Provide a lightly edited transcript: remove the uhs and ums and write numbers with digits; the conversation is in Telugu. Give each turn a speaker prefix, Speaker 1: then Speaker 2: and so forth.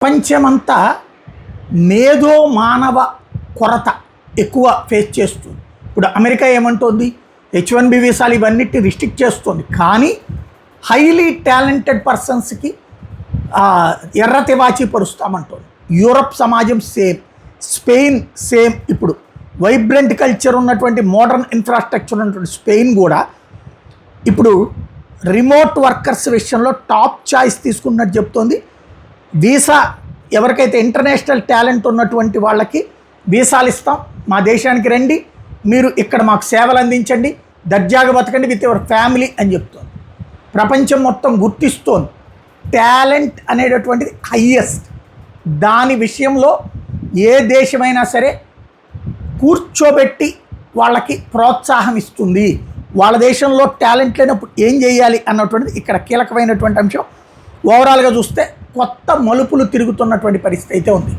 Speaker 1: ప్రపంచమంతా మేధో మానవ కొరత ఎక్కువ ఫేస్ చేస్తుంది. ఇప్పుడు అమెరికా ఏమంటోంది, H1B వీసాలు ఇవన్నిటిని రిస్ట్రిక్ట్ చేస్తుంది. కానీ హైలీ టాలెంటెడ్ పర్సన్స్కి ఎర్ర తివాచి పరుస్తామంటోంది. యూరప్ సమాజం సేమ్, స్పెయిన్ సేమ్. ఇప్పుడు వైబ్రెంట్ కల్చర్ ఉన్నటువంటి మోడర్న్ ఇన్ఫ్రాస్ట్రక్చర్ ఉన్నటువంటి స్పెయిన్ కూడా ఇప్పుడు రిమోట్ వర్కర్స్ విషయంలో టాప్ చాయిస్ తీసుకున్నట్టు చెప్తోంది. వీసా ఎవరికైతే ఇంటర్నేషనల్ టాలెంట్ ఉన్నటువంటి వాళ్ళకి వీసాలు ఇస్తాం, మా దేశానికి రండి, మీరు ఇక్కడ మాకు సేవలు అందించండి, దర్జాగా బతకండి విత్ యువర్ ఫ్యామిలీ అని చెప్తోంది. ప్రపంచం మొత్తం గుర్తిస్తోంది టాలెంట్ అనేటటువంటిది హయ్యెస్ట్. దాని విషయంలో ఏ దేశమైనా సరే కూర్చోబెట్టి వాళ్ళకి ప్రోత్సాహం ఇస్తుంది. వాళ్ళ దేశంలో టాలెంట్ లేనప్పుడు ఏం చేయాలి అన్నటువంటిది ఇక్కడ కీలకమైనటువంటి అంశం. ఓవరాల్గా చూస్తే కొత్త మలుపులు తిరుగుతున్నటువంటి పరిస్థితి అయితే ఉంది.